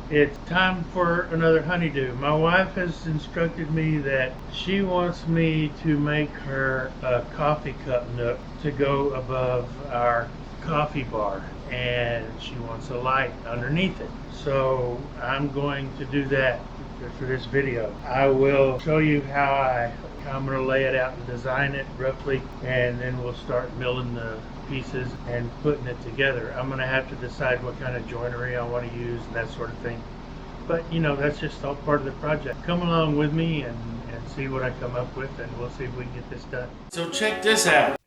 It's time for another honeydew. My wife has instructed me that she wants me to make her a coffee cup nook to go above our coffee bar, and she wants a light underneath it. So I'm going to do that for this video. I will show you how I'm going to lay it out and design it roughly, and then we'll start milling the pieces and putting it together. I'm going to have to decide what kind of joinery I want to use and that sort of thing. But you know, that's just all part of the project. Come along with me and see what I come up with, and we'll see if we can get this done. So check this out.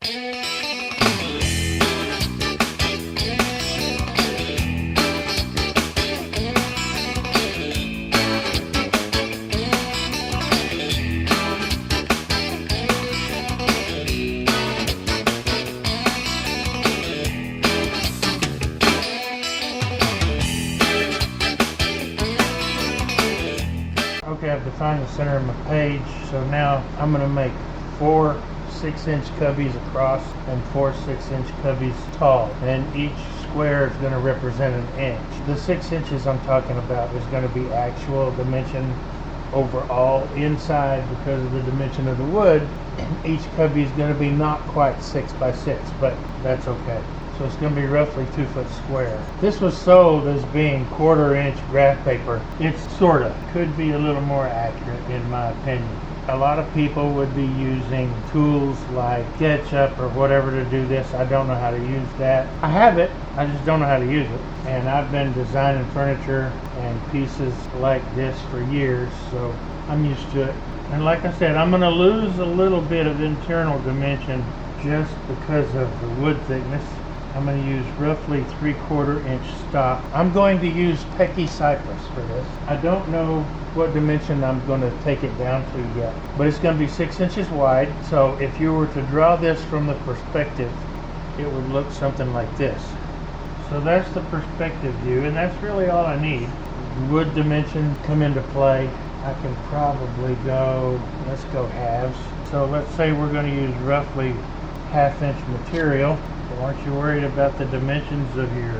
Okay, I've defined the center of my page, so now I'm going to make 4 6-inch cubbies across and 4 6-inch cubbies tall, and each square is going to represent an inch. The 6 inches I'm talking about is going to be actual dimension overall. Inside, because of the dimension of the wood, each cubby is going to be not quite 6 by 6, but that's okay. So it's going to be roughly 2 foot square. This was sold as being 1/4 inch graph paper. It's sorta. Could be a little more accurate in my opinion. A lot of people would be using tools like SketchUp or whatever to do this. I don't know how to use that. I have it, I just don't know how to use it. And I've been designing furniture and pieces like this for years, so I'm used to it. And like I said, I'm going to lose a little bit of internal dimension just because of the wood thickness. I'm going to use roughly 3/4 inch stock. I'm going to use pecky cypress for this. I don't know what dimension I'm going to take it down to yet, but it's going to be 6 inches wide. So if you were to draw this from the perspective, it would look something like this. So that's the perspective view, and that's really all I need. Wood dimension come into play. I can probably go, let's go halves. So let's say we're going to use roughly 1/2 inch material. Aren't you worried about the dimensions of your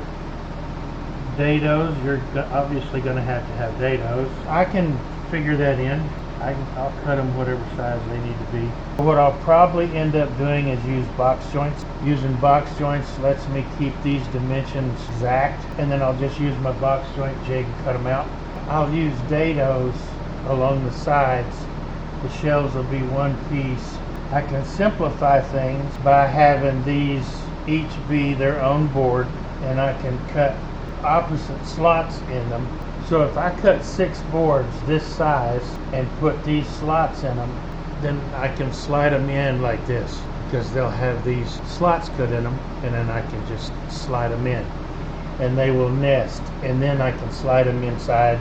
dados? You're obviously going to have dados. I can figure that in. I'll cut them whatever size they need to be. What I'll probably end up doing is use box joints. Using box joints lets me keep these dimensions exact, and then I'll just use my box joint jig and cut them out. I'll use dados along the sides. The shelves will be one piece. I can simplify things by having these each be their own board, and I can cut opposite slots in them. So if I cut 6 boards this size and put these slots in them, then I can slide them in like this, because they'll have these slots cut in them, and then I can just slide them in and they will nest, and then I can slide them inside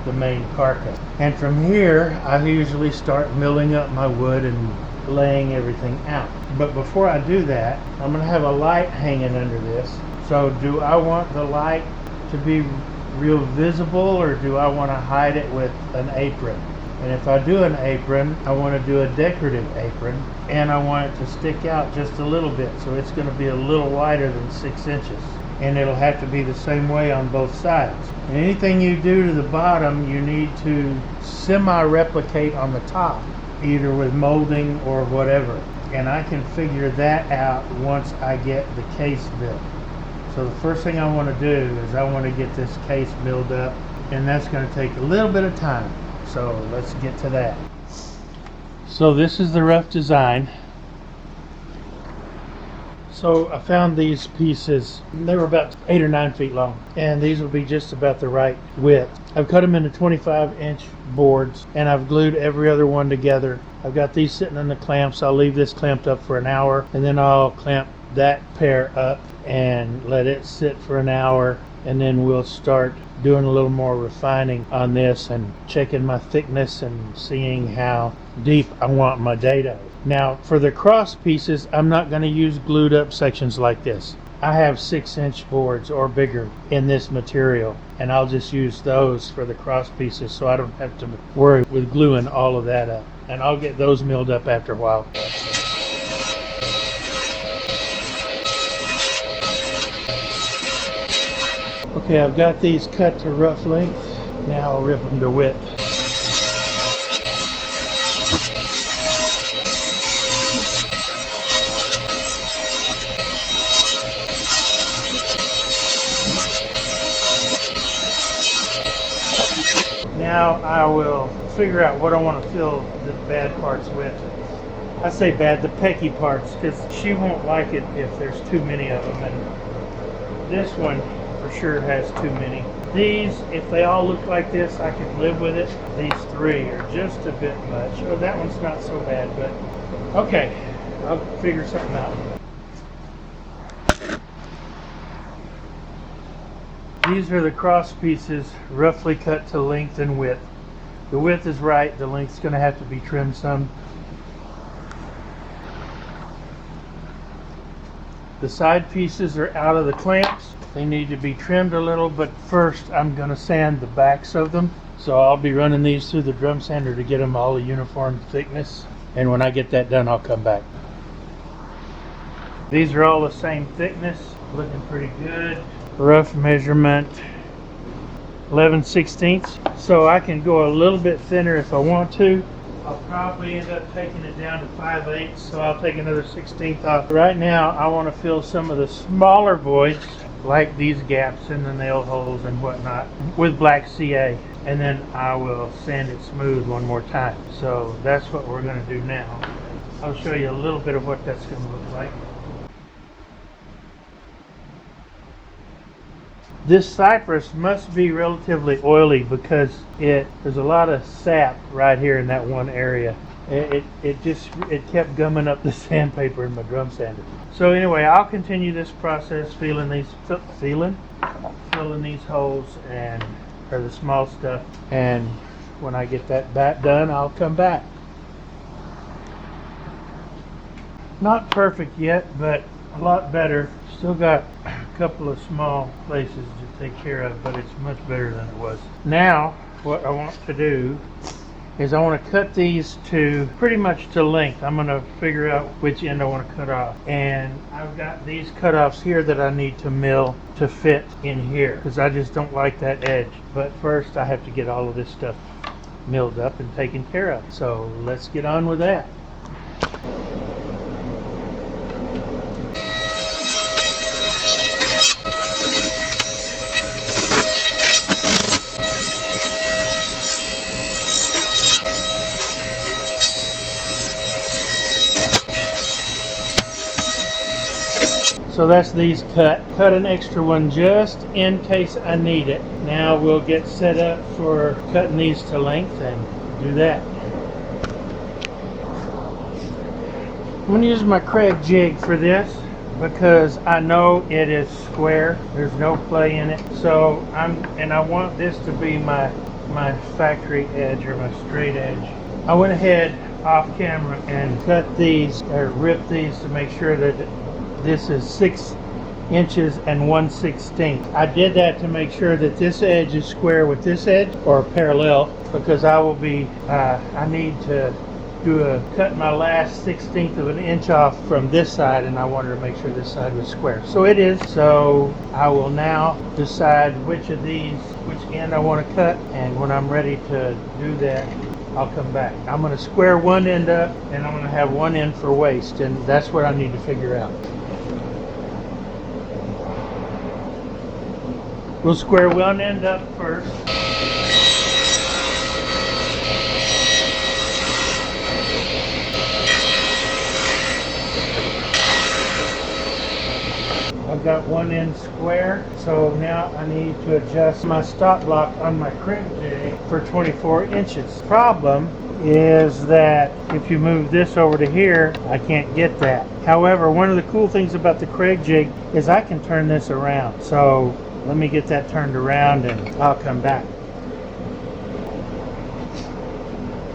the main carcass. And from here I usually start milling up my wood and laying everything out. But before I do that, I'm going to have a light hanging under this. So do I want the light to be real visible, or do I want to hide it with an apron? And if I do an apron, I want to do a decorative apron, and I want it to stick out just a little bit, so it's going to be a little wider than 6 inches. And it'll have to be the same way on both sides. And anything you do to the bottom, you need to semi-replicate on the top, either with molding or whatever. And I can figure that out once I get the case built. So the first thing I want to do is I want to get this case milled up, and that's going to take a little bit of time. So let's get to that. So this is the rough design. So I found these pieces. They were about 8 or 9 feet long, and these will be just about the right width. I've cut them into 25-inch boards, and I've glued every other one together. I've got these sitting on the clamps. I'll leave this clamped up for an hour, and then I'll clamp that pair up and let it sit for an hour, and then we'll start doing a little more refining on this and checking my thickness and seeing how deep I want my dado. Now for the cross pieces, I'm not going to use glued up sections like this. I have 6-inch boards or bigger in this material, and I'll just use those for the cross pieces, so I don't have to worry with gluing all of that up. And I'll get those milled up after a while. Okay, I've got these cut to rough length. Now I'll rip them to width. Now I will figure out what I want to fill the bad parts with. I say bad, the pecky parts, because she won't like it if there's too many of them, and this one for sure has too many. These, if they all look like this, I could live with it. These three are just a bit much. Oh, that one's not so bad, but okay, I'll figure something out. These are the cross pieces, roughly cut to length and width. The width is right, the length's going to have to be trimmed some. The side pieces are out of the clamps. They need to be trimmed a little, but first I'm going to sand the backs of them. So I'll be running these through the drum sander to get them all a uniform thickness. And when I get that done, I'll come back. These are all the same thickness, looking pretty good. Rough measurement 11/16. So I can go a little bit thinner if I want to. I'll probably end up taking it down to 5/8, so I'll take another 1/16 off. Right now I want to fill some of the smaller voids, like these gaps in the nail holes and whatnot, with black CA, and then I will sand it smooth one more time. So that's what we're going to do now. I'll show you a little bit of what that's going to look like. This cypress must be relatively oily because there's a lot of sap right here in that one area. It kept gumming up the sandpaper in my drum sander. So anyway, I'll continue this process, filling these holes or the small stuff, and when I get that back done, I'll come back. Not perfect yet, but a lot better. Still got a couple of small places to take care of, but it's much better than it was. Now what I want to do is I want to cut these to pretty much to length. I'm going to figure out which end I want to cut off, and I've got these cutoffs here that I need to mill to fit in here because I just don't like that edge. But first I have to get all of this stuff milled up and taken care of, so let's get on with that. So that's these cut. Cut an extra one just in case I need it. Now we'll get set up for cutting these to length and do that. I'm going to use my Craig jig for this because I know it is square. There's no play in it. So I want this to be my factory edge or my straight edge. I went ahead off camera and cut these or ripped these to make sure that this is 6 inches and 1/16. I did that to make sure that this edge is square with this edge or parallel, because I need to cut my last 1/16 of an inch off from this side, and I wanted to make sure this side was square. So it is. So I will now decide which end I want to cut, and when I'm ready to do that, I'll come back. I'm going to square one end up, and I'm going to have one end for waste, and that's what I need to figure out. We'll square one end up first. I've got one end square, so now I need to adjust my stop block on my Craig jig for 24 inches. Problem is that if you move this over to here, I can't get that. However, one of the cool things about the Craig jig is I can turn this around. So let me get that turned around and I'll come back.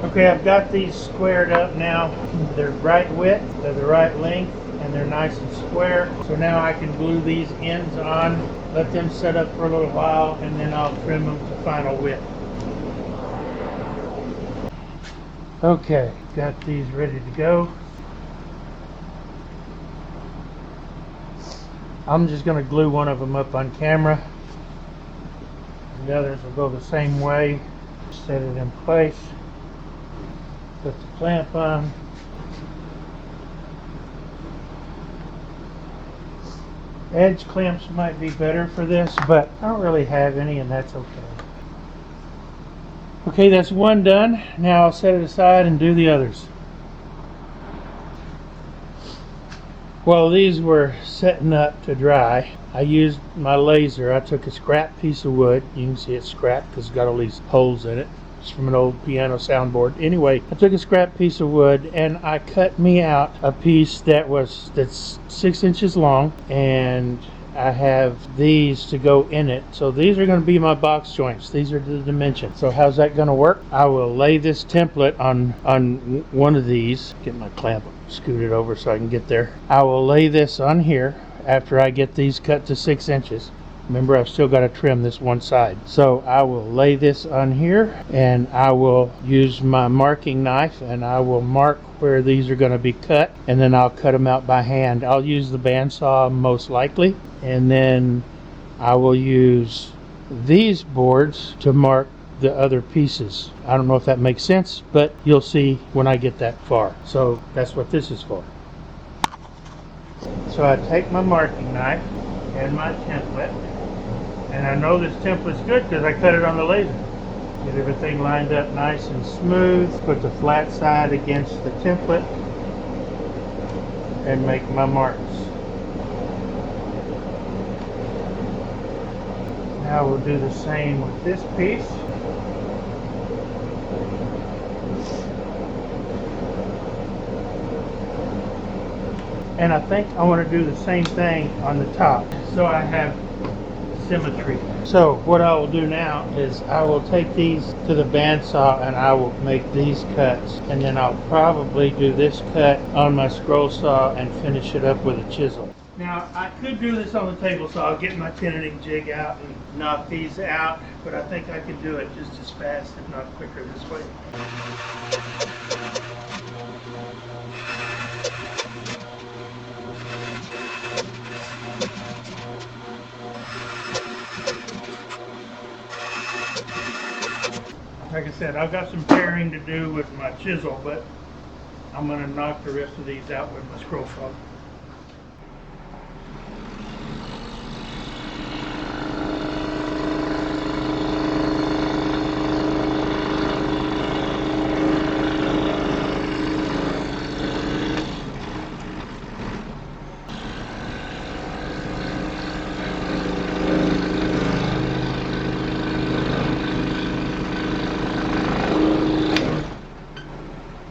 Okay, I've got these squared up now. They're right width, they're the right length, and they're nice and square. So now I can glue these ends on, let them set up for a little while, and then I'll trim them to final width. Okay, got these ready to go. I'm just going to glue one of them up on camera. The others will go the same way. Set it in place. Put the clamp on. Edge clamps might be better for this, but I don't really have any, and that's okay. Okay, that's one done. Now I'll set it aside and do the others. While these were setting up to dry, I used my laser. I took a scrap piece of wood. You can see it's scrap because it's got all these holes in it. It's from an old piano soundboard. Anyway, I took a scrap piece of wood and I cut me out a piece that's 6 inches long, and I have these to go in it. So these are going to be my box joints. These are the dimensions. So how's that going to work? I will lay this template on one of these. Get my clamp scooted over so I can get there. I will lay this on here after I get these cut to 6 inches. Remember, I've still got to trim this one side. So I will lay this on here and I will use my marking knife and I will mark where these are going to be cut, and then I'll cut them out by hand. I'll use the bandsaw most likely, and then I will use these boards to mark the other pieces. I don't know if that makes sense, but you'll see when I get that far. So that's what this is for. So I take my marking knife and my template, and I know this template's good because I cut it on the laser. Get everything lined up nice and smooth. Put the flat side against the template and make my marks. Now we'll do the same with this piece. And I think I want to do the same thing on the top, so I have symmetry. So what I will do now is I will take these to the bandsaw and I will make these cuts, and then I'll probably do this cut on my scroll saw and finish it up with a chisel. Now I could do this on the table saw. I'll get my 10-inch jig out and knock these out, but I think I can do it just as fast, if not quicker, this way. Like I said, I've got some paring to do with my chisel, but I'm going to knock the rest of these out with my scroll saw.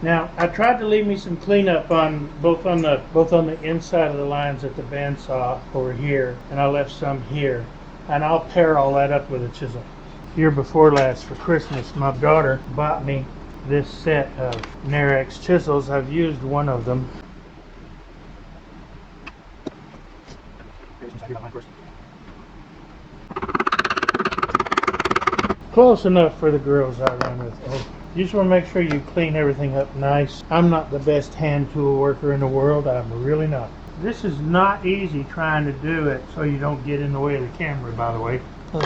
Now, I tried to leave me some cleanup on both on the inside of the lines at the bandsaw over here, and I left some here, and I'll pair all that up with a chisel. Year before last, for Christmas, my daughter bought me this set of Narex chisels. I've used one of them. Close enough for the girls I run with. Oh. You just want to make sure you clean everything up nice. I'm not the best hand tool worker in the world. I'm really not. This is not easy trying to do it so you don't get in the way of the camera, by the way.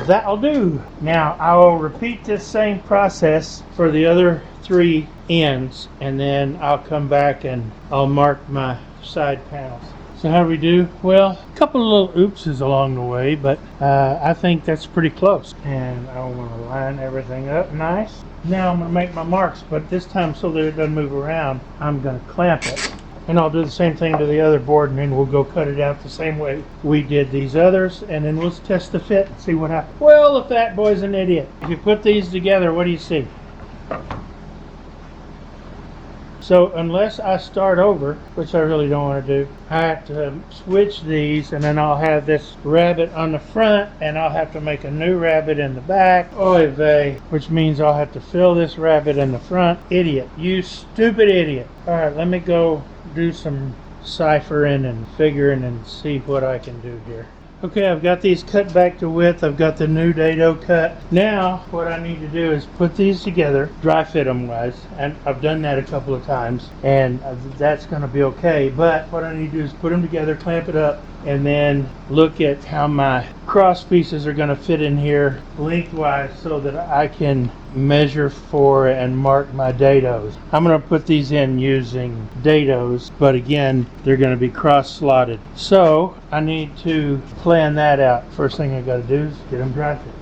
That'll do. Now I will repeat this same process for the other 3 ends, and then I'll come back and I'll mark my side panels. So how do we do? Well, a couple of little oopses along the way, but I think that's pretty close. And I want to line everything up nice. Now I'm going to make my marks, but this time, so that it doesn't move around, I'm going to clamp it. And I'll do the same thing to the other board, and then we'll go cut it out the same way we did these others, and then we'll test the fit and see what happens. Well, the fat boy's an idiot. If you put these together, what do you see? So unless I start over, which I really don't want to do, I have to switch these, and then I'll have this rabbit on the front, and I'll have to make a new rabbit in the back. Oy vey, which means I'll have to fill this rabbit in the front. Idiot. You stupid idiot. Alright, let me go do some ciphering and figuring and see what I can do here. Okay, I've got these cut back to width. I've got the new dado cut. Now, what I need to do is put these together, dry fit them wise, and I've done that a couple of times, and that's going to be okay. But what I need to do is put them together, clamp it up, and then look at how my cross pieces are going to fit in here lengthwise so that I can measure for and mark my dados. I'm going to put these in using dados, but again, they're going to be cross slotted. So I need to plan that out. First thing I got to do is get them dry fit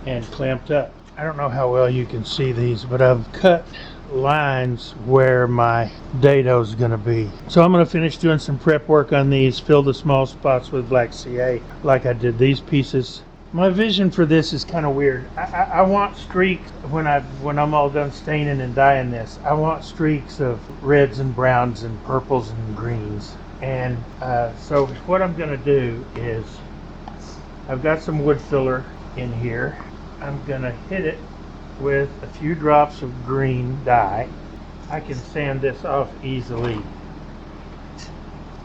and clamped up. I don't know how well you can see these, but I've cut lines where my dado is going to be. So I'm going to finish doing some prep work on these, fill the small spots with black CA like I did these pieces. My vision for this is kind of weird. I want streaks when I'm all done staining and dyeing this. I want streaks of reds and browns and purples and greens. And so what I'm going to do is I've got some wood filler in here. I'm going to hit it with a few drops of green dye. I can sand this off easily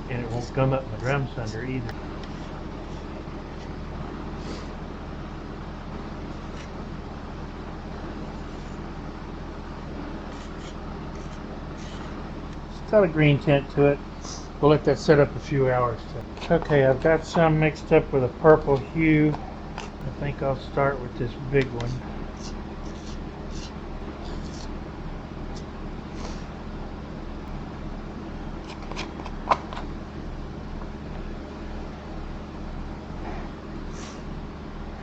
and it won't gum up my drum sander either. It's got a green tint to it. We'll let that set up a few hours. Okay, I've got some mixed up with a purple hue. I think I'll start with this big one.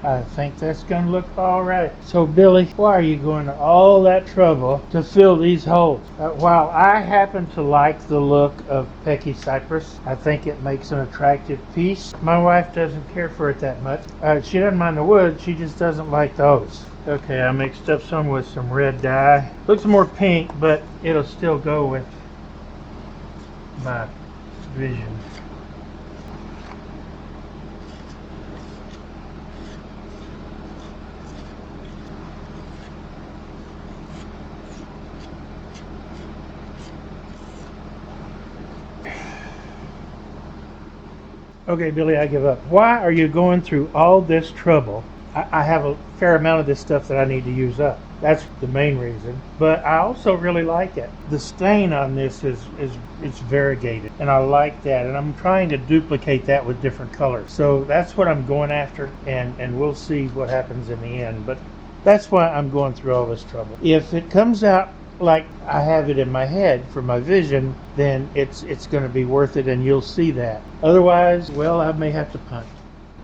I think that's going to look all right. So Billy, why are you going to all that trouble to fill these holes? While I happen to like the look of pecky cypress, I think it makes an attractive piece. My wife doesn't care for it that much. She doesn't mind the wood, she just doesn't like those. Okay, I mixed up some with some red dye. Looks more pink, but it'll still go with my vision. Okay, Billy, I give up. Why are you going through all this trouble? I have a fair amount of this stuff that I need to use up. That's the main reason. But I also really like it. The stain on this is variegated, and I like that. And I'm trying to duplicate that with different colors. So that's what I'm going after, and we'll see what happens in the end. But that's why I'm going through all this trouble. If it comes out like I have it in my head for my vision, then it's going to be worth it, and you'll see that. Otherwise, well, I may have to punt.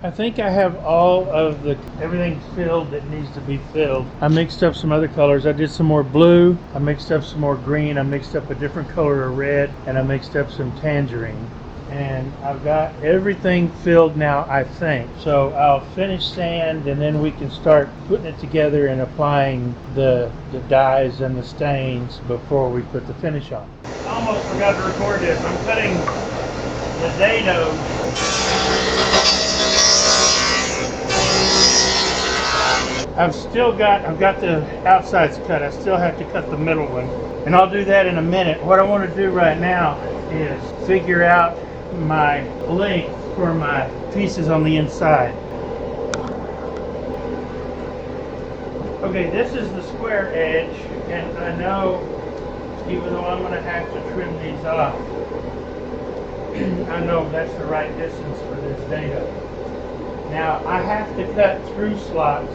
I think I have all of everything filled that needs to be filled. I mixed up some other colors. I did some more blue, I mixed up some more green, I mixed up a different color of red, and I mixed up some tangerine. And I've got everything filled now, I think. So I'll finish sand, and then we can start putting it together and applying the dyes and the stains before we put the finish on. I almost forgot to record this. I'm cutting the dado. I've got the outsides cut. I still have to cut the middle one, and I'll do that in a minute. What I want to do right now is figure out my length for my pieces on the inside. Okay, this is the square edge, and I know, even though I'm going to have to trim these off, I know that's the right distance for this dado. Now I have to cut through slots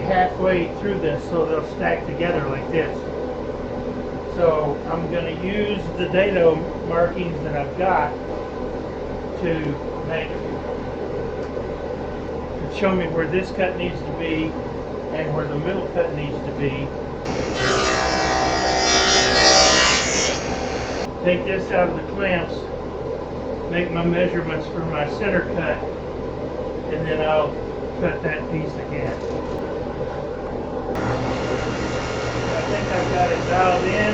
halfway through this so they'll stack together like this. So I'm going to use the dado markings that I've got to show me where this cut needs to be and where the middle cut needs to be. Take this out of the clamps, make my measurements for my center cut, and then I'll cut that piece again. I think I've got it dialed in.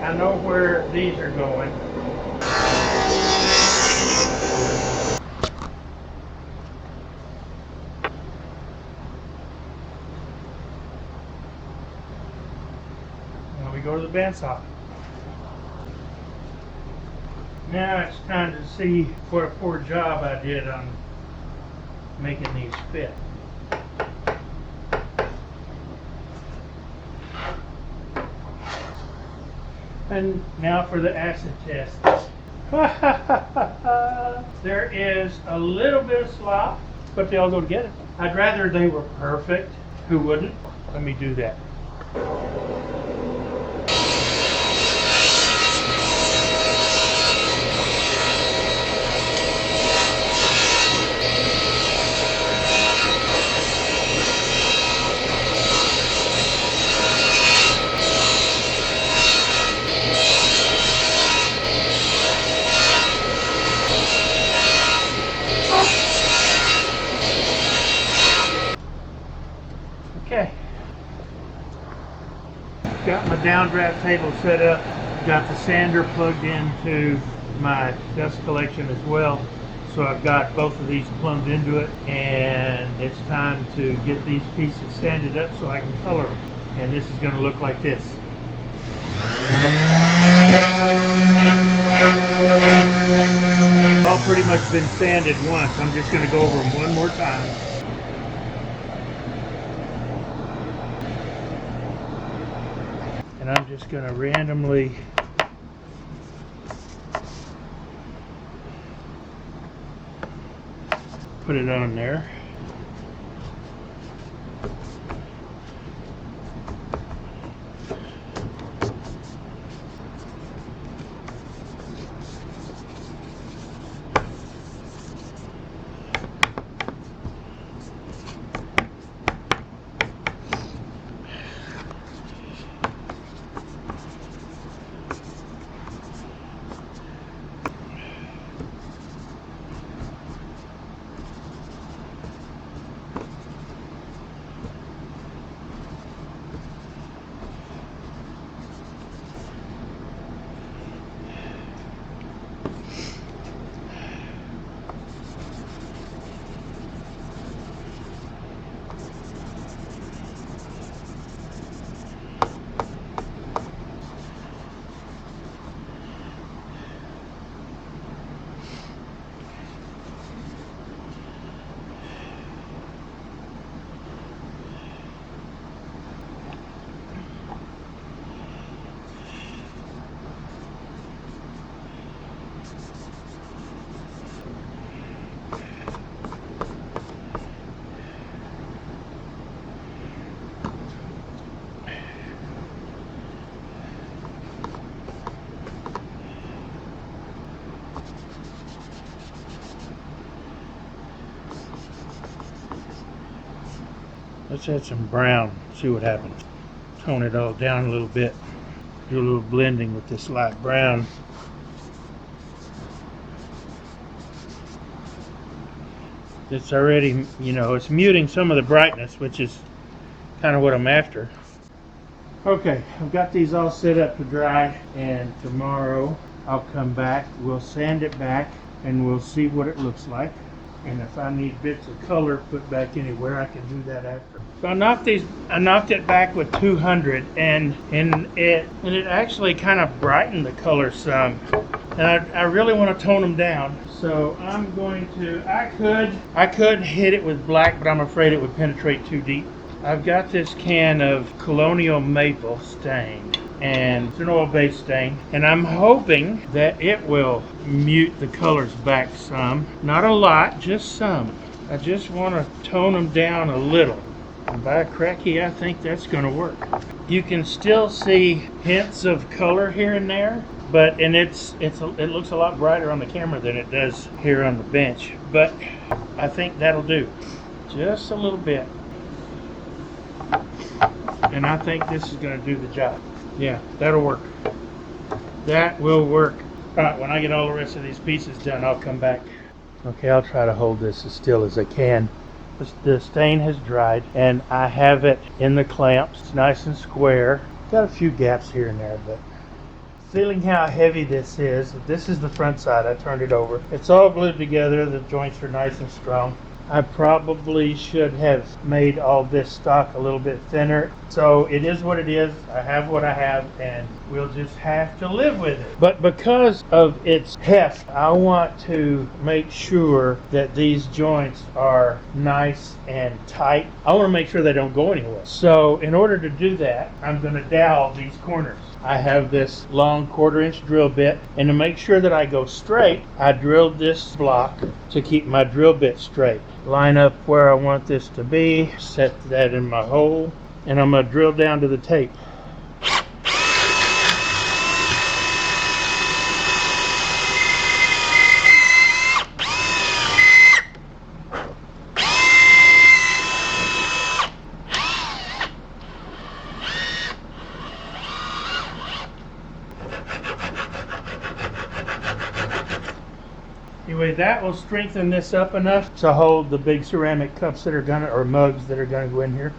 I know where these are going. the bandsaw. Now it's time to see what a poor job I did on making these fit. And now for the acid test. There is a little bit of slop, but they all go together. I'd rather they were perfect. Who wouldn't? Let me do that. Okay. Got my downdraft table set up. Got the sander plugged into my dust collection as well. So I've got both of these plumbed into it, and it's time to get these pieces sanded up so I can color them. And this is going to look like this. All pretty much been sanded once. I'm just going to go over them one more time. And I'm just going to randomly put it on there. Let's add some brown, see what happens. Tone it all down a little bit. Do a little blending with this light brown. It's already, it's muting some of the brightness, which is kind of what I'm after. Okay, I've got these all set up to dry, and tomorrow I'll come back, we'll sand it back, and we'll see what it looks like. And if I need bits of color put back anywhere, I can do that after. So I knocked it back with 200, and it actually kind of brightened the color some. And I really want to tone them down. So I'm going to, I could hit it with black, but I'm afraid it would penetrate too deep. I've got this can of Colonial Maple stain, and it's an oil-based stain, and I'm hoping that it will mute the colors back some. Not a lot, just some. I just want to tone them down a little. And by cracky, I think that's going to work. You can still see hints of color here and there, but it looks a lot brighter on the camera than it does here on the bench. But I think that'll do. Just a little bit. And I think this is going to do the job. Yeah, that'll work. That will work. All right, when I get all the rest of these pieces done, I'll come back. Okay, I'll try to hold this as still as I can. The stain has dried, and I have it in the clamps. It's nice and square. Got a few gaps here and there, but feeling how heavy this is the front side. I turned it over. It's all glued together. The joints are nice and strong. I probably should have made all this stock a little bit thinner. So it is what it is. I have what I have, and we'll just have to live with it. But because of its heft, I want to make sure that these joints are nice and tight. I want to make sure they don't go anywhere. So in order to do that, I'm going to dowel these corners. I have this long 1/4-inch drill bit, and to make sure that I go straight, I drilled this block to keep my drill bit straight. Line up where I want this to be, set that in my hole, and I'm going to drill down to the tape. Anyway, that will strengthen this up enough to hold the big ceramic cups that are gonna, or mugs that are gonna go in here.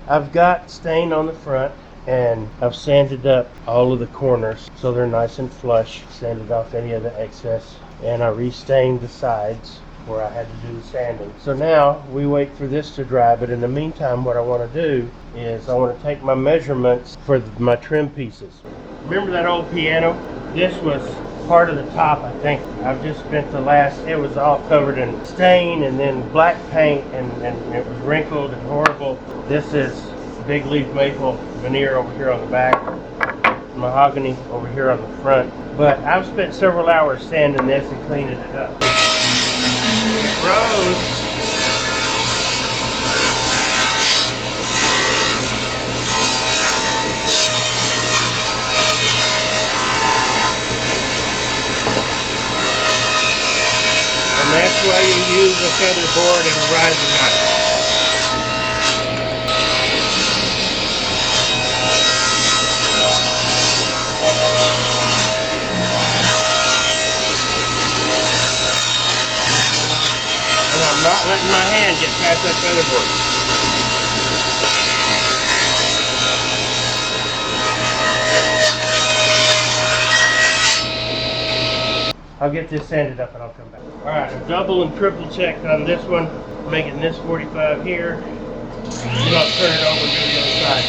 I've got stain on the front, and I've sanded up all of the corners so they're nice and flush. Sanded off any of the excess, and I restained the sides where I had to do the sanding. So now we wait for this to dry, but in the meantime what I want to do is I want to take my measurements for my trim pieces. Remember that old piano? This was part of the top, I think. I've just spent the last, it was all covered in stain and then black paint, and it was wrinkled and horrible. This is big leaf maple veneer over here on the back, mahogany over here on the front. But I've spent several hours sanding this and cleaning it up. It rose. And that's why you use a feather board and a rising knife. And I'm not letting my hand get past that feather board. I'll get this sanded up and I'll come back. Alright, I've double and triple checked on this one, making this 45 here. Then I'll turn it over and do the other side.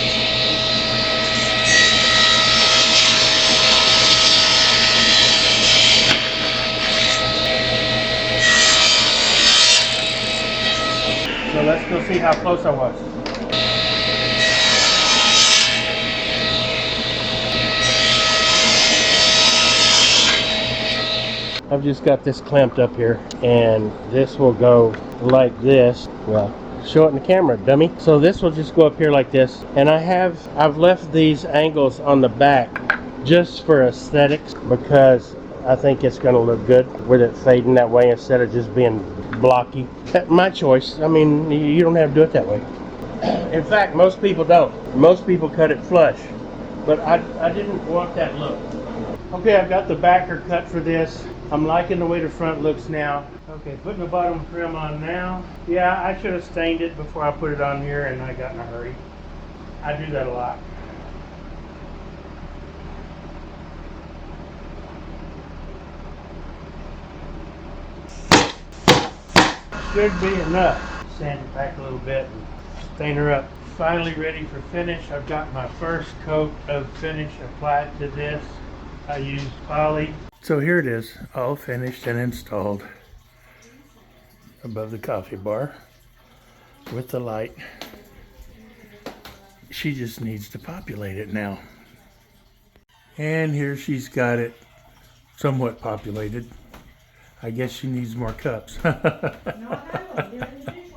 So let's go see how close I was. I've just got this clamped up here, and this will go like this. Well, show it in the camera, dummy. So this will just go up here like this, and I've left these angles on the back just for aesthetics, because I think it's going to look good with it fading that way instead of just being blocky. That's my choice. I mean, you don't have to do it that way. In fact, most people don't. Most people cut it flush, but I didn't want that look. Okay, I've got the backer cut for this. I'm liking the way the front looks now. Okay, putting the bottom trim on now. Yeah, I should have stained it before I put it on here, and I got in a hurry. I do that a lot. Should be enough. Sand it back a little bit and stain her up. Finally ready for finish. I've got my first coat of finish applied to this. I used poly. So here it is, all finished and installed above the coffee bar with the light. She just needs to populate it now. And here she's got it somewhat populated. I guess she needs more cups. No, I got one.